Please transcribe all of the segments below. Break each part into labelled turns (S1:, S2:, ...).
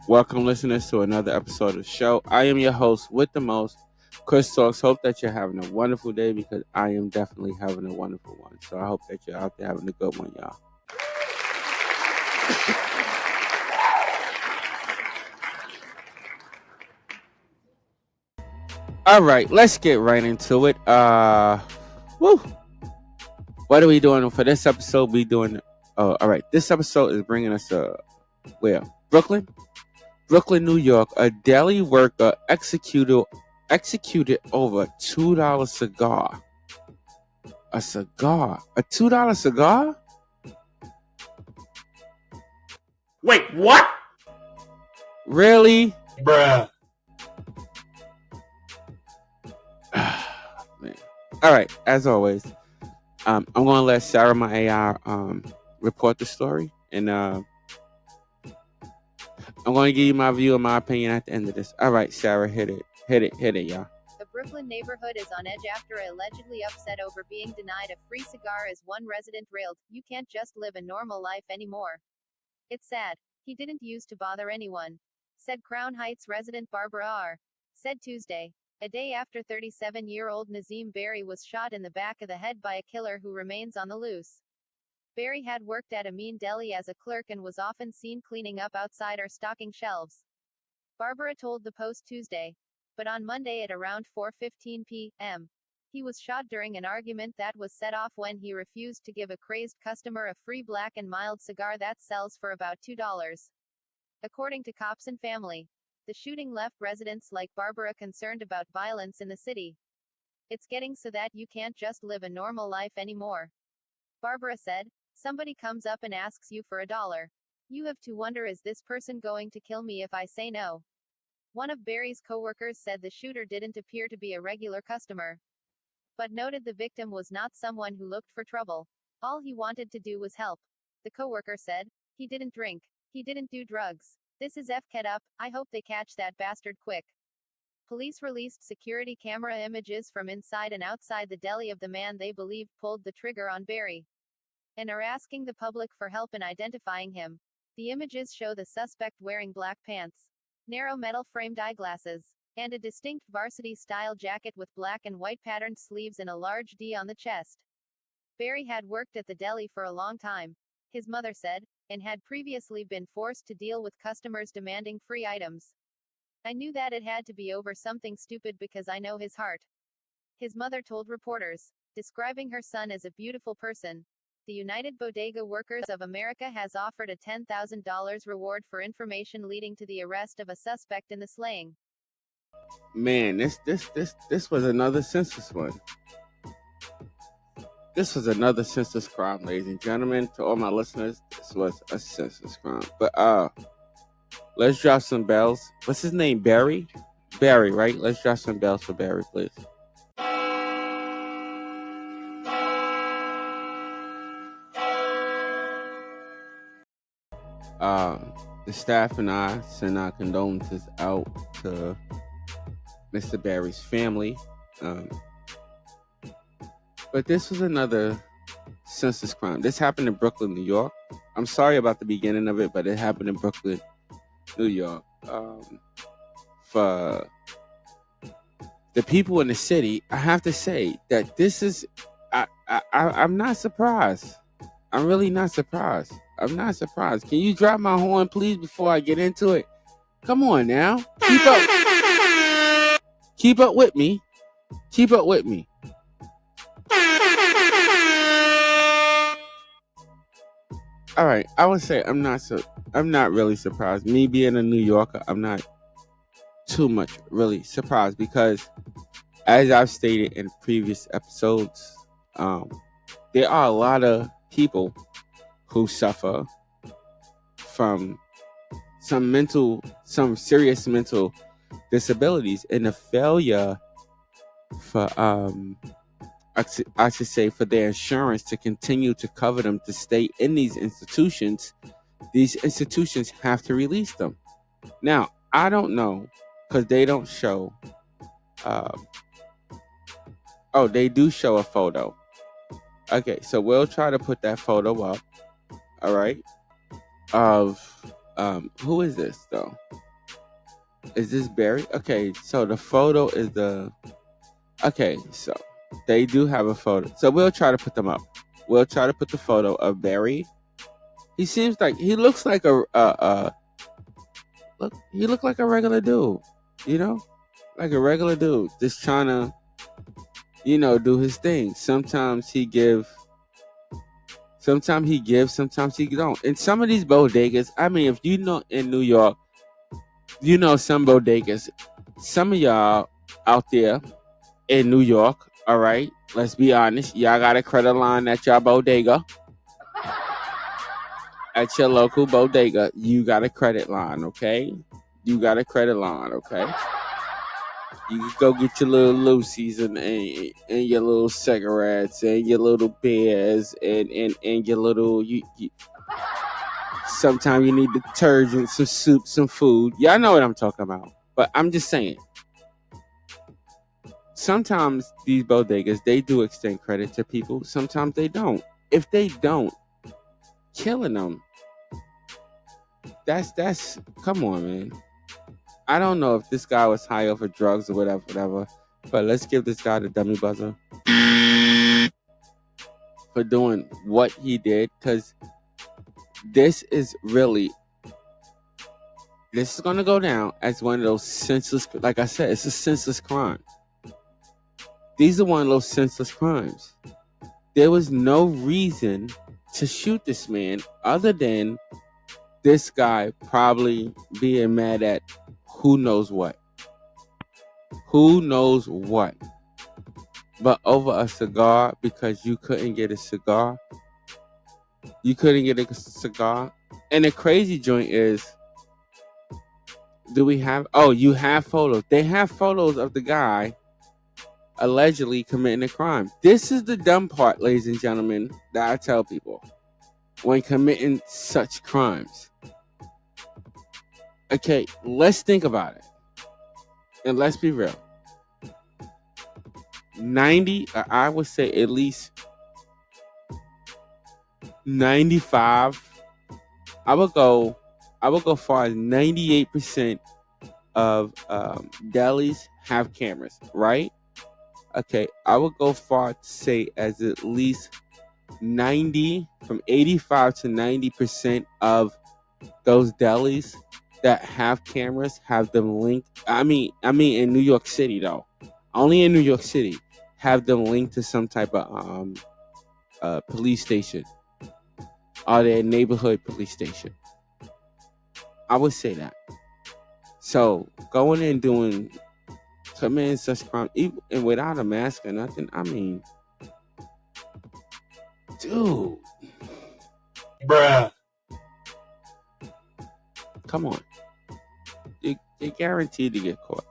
S1: Welcome, listeners, to another episode of the show. I am your host with the most, Chris Talks. Hope that you're having a wonderful day because I am definitely having a wonderful one. So I hope that you're out there having a good one, y'all. All right, let's get right into it. Woo. What are we doing for this episode? All right. This episode is bringing us where? Brooklyn, New York. A deli worker executed over $2 cigar. A cigar, a $2 cigar?
S2: Wait, what?
S1: Really?
S2: Bruh.
S1: Man. All right. As always, I'm gonna let Sarah, my AI, report the story, and I'm gonna give you my view and my opinion at the end of this. All right, Sarah, hit it, y'all.
S3: The Brooklyn neighborhood is on edge after allegedly upset over being denied a free cigar as one resident railed, "You can't just live a normal life anymore. It's sad. He didn't used to bother anyone," said Crown Heights resident Barbara R. said Tuesday, a day after 37-year-old Nazim Berry was shot in the back of the head by a killer who remains on the loose. Berry had worked at a mean deli as a clerk and was often seen cleaning up outside or stocking shelves. Barbara told the Post Tuesday. But on Monday at around 4:15 p.m., he was shot during an argument that was set off when he refused to give a crazed customer a free black and mild cigar that sells for about $2. According to cops and family, the shooting left residents like Barbara concerned about violence in the city. "It's getting so that you can't just live a normal life anymore," Barbara said. "Somebody comes up and asks you for $1. You have to wonder, is this person going to kill me if I say no?" One of Berry's co-workers said the shooter didn't appear to be a regular customer, but noted the victim was not someone who looked for trouble. "All he wanted to do was help," the co-worker said. "He didn't drink. He didn't do drugs. This is F-Ked up. I hope they catch that bastard quick." Police released security camera images from inside and outside the deli of the man they believed pulled the trigger on Berry, and are asking the public for help in identifying him. The images show the suspect wearing black pants, narrow metal-framed eyeglasses, and a distinct varsity-style jacket with black and white patterned sleeves and a large D on the chest. Berry had worked at the deli for a long time, his mother said, and had previously been forced to deal with customers demanding free items. "I knew that it had to be over something stupid because I know his heart," his mother told reporters, describing her son as a beautiful person. The United Bodega Workers of America has offered a $10,000 reward for information leading to the arrest of a suspect in the slaying.
S1: Man, this was another census one. This was another census crime, ladies and gentlemen. To all my listeners, this was a census crime. But let's drop some bells. What's his name? Berry, right? Let's drop some bells for Berry, please. The staff and I send our condolences out to Mr. Berry's family. But this was another census crime. This happened in Brooklyn, New York. I'm sorry about the beginning of it, but it happened in Brooklyn, New York. For the people in the city, I have to say that this is, I'm not surprised. I'm really not surprised. I'm not surprised. Can you drop my horn, please, before I get into it? Come on now. Keep up. Keep up with me. Keep up with me. All right. I would say I'm not really surprised. Me being a New Yorker, I'm not too much really surprised because, as I've stated in previous episodes, there are a lot of people who suffer from some serious mental disabilities, and the failure for I should say for their insurance to continue to cover them to stay in these institutions have to release them. Now, I don't know because they don't show. They do show a photo. Okay, so we'll try to put that photo up. All right, of who is this though? Is this Barry? Okay, so the photo is the. Okay, so they do have a photo. So we'll try to put them up. We'll try to put the photo of Barry. He seems like he looks like look. He looked like a regular dude, you know, like a regular dude, just trying to, do his thing. Sometimes he gives, sometimes he don't. And some of these bodegas, I mean, if you know in New York, some bodegas. Some of y'all out there in New York, all right, let's be honest, y'all got a credit line at your bodega. At your local bodega, you got a credit line, okay? You got a credit line, okay? You can go get your little Lucy's and your little cigarettes and your little beers and your little sometimes you need detergent, some soup, some food. Y'all know what I'm talking about. But I'm just saying, sometimes these bodegas, they do extend credit to people. Sometimes they don't. If they don't, killing them. That's come on, man. I don't know if this guy was high off of drugs or whatever. But let's give this guy the dummy buzzer for doing what he did, because this is gonna go down as one of those senseless. Like I said, it's a senseless crime. These are one of those senseless crimes. There was no reason to shoot this man other than this guy probably being mad at who knows what. Who knows what. But over a cigar, because you couldn't get a cigar. You couldn't get a cigar. And the crazy joint is, you have photos. They have photos of the guy allegedly committing a crime. This is the dumb part, ladies and gentlemen, that I tell people when committing such crimes. Okay, let's think about it. And let's be real. I would say at least 95. I would go far as 98% of delis have cameras, right? Okay, I would go far to say as at least 85 to 90% of those delis that have cameras have them linked. I mean in New York City though. Only in New York City have them linked to some type of police station or their neighborhood police station. I would say that. So going in committing such crime, even and without a mask or nothing, I mean, dude,
S2: Bruh.
S1: come on, you're guaranteed to get caught.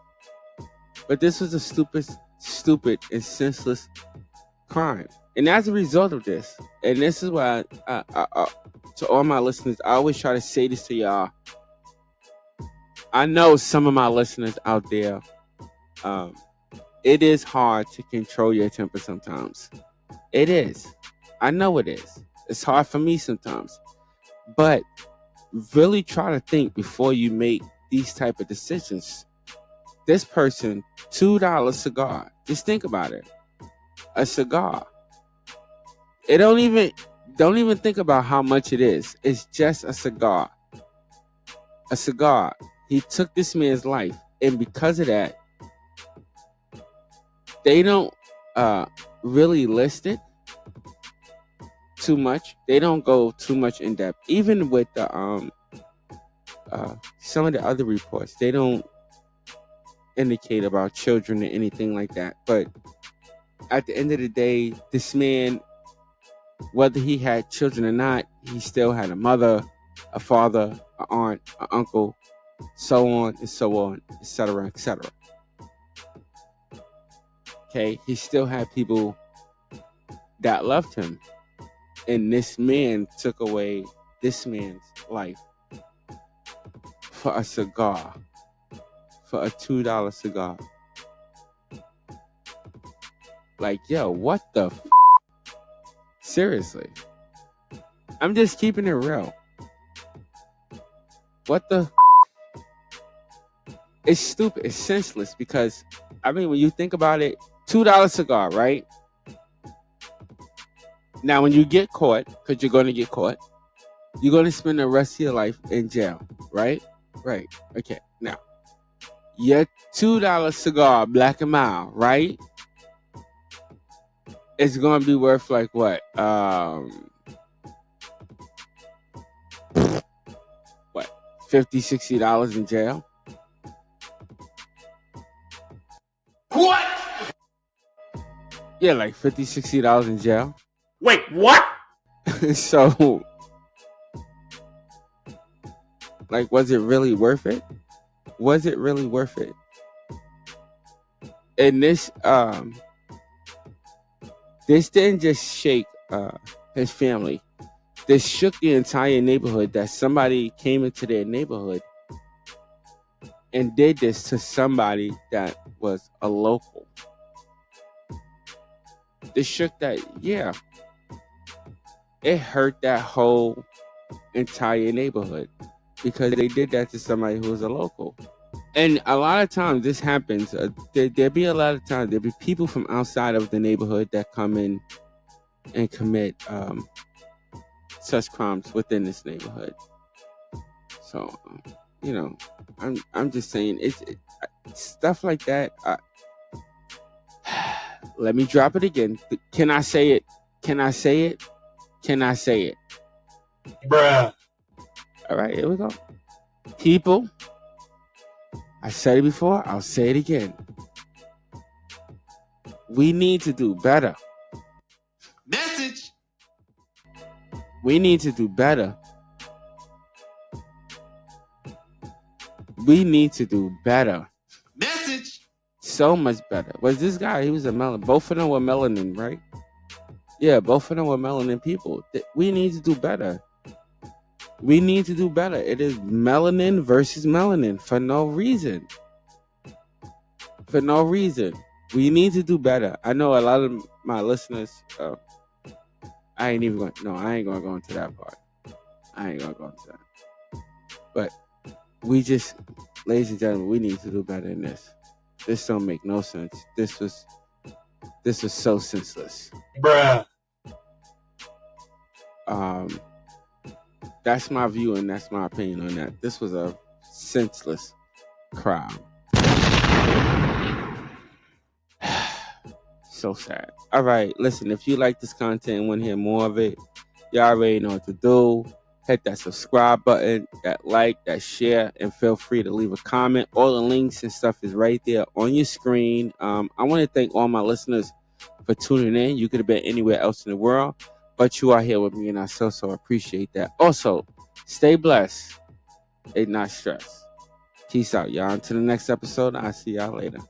S1: But this was a stupid and senseless crime, and as a result of this, and this is why to all my listeners, I always try to say this to y'all. I know some of my listeners out there, it is hard to control your temper sometimes. It is. I know it is. It's hard for me sometimes. But really try to think before you make these type of decisions. This person, $2 cigar. Just think about it. A cigar. It don't even think about how much it is. It's just a cigar. A cigar. He took this man's life. And because of that, they don't really list it too much. They don't go too much in depth. Even with the some of the other reports, they don't indicate about children or anything like that. But at the end of the day, this man, whether he had children or not, he still had a mother, a father, an aunt, an uncle, so on, etc., etc. Okay, he still had people that loved him. And this man took away this man's life for a cigar, for a $2 cigar. Like, yo, what the Seriously. I'm just keeping it real. what the? It's stupid. It's senseless because, I mean, when you think about it, $2 cigar, right? Now, when you get caught, because you're going to get caught, you're going to spend the rest of your life in jail, right? Right. Okay. Now, your $2 cigar, Black and Mild, right? It's going to be worth like what? What? $50, $60 in jail?
S2: What?
S1: Yeah, like $50, $60 in jail.
S2: Wait, what?
S1: So, like, was it really worth it? Was it really worth it? And this didn't just shake his family. This shook the entire neighborhood, that somebody came into their neighborhood and did this to somebody that was a local. This shook that, yeah. It hurt that whole entire neighborhood because they did that to somebody who was a local. And a lot of times this happens. There'll be a lot of times there'll be people from outside of the neighborhood that come in and commit such crimes within this neighborhood. So, you know, I'm just saying it's stuff like that. Let me drop it again. Can I say it? Can I say it? Can I say it?
S2: Bruh.
S1: All right, here we go. People, I said it before, I'll say it again. We need to do better.
S2: Message.
S1: We need to do better. We need to do better.
S2: Message.
S1: So much better. Was this guy, he was a melanin. Both of them were melanin, right? Yeah, both of them were melanin people. We need to do better. We need to do better. It is melanin versus melanin for no reason. For no reason. We need to do better. I know a lot of my listeners, I ain't going to go into that part. I ain't going to go into that. But we just, ladies and gentlemen, we need to do better than this. This don't make no sense. This was so senseless.
S2: Bruh.
S1: That's my view and that's my opinion on that. This was a senseless crime. So sad. All right, listen, if you like this content and want to hear more of it, you already know what to do. Hit that subscribe button, that like, that share, and feel free to leave a comment. All the links and stuff is right there on your screen. I want to thank all my listeners for tuning in. You could have been anywhere else in the world, but you are here with me, and I so appreciate that. Also, stay blessed and not stressed. Peace out, y'all. Until the next episode, I'll see y'all later.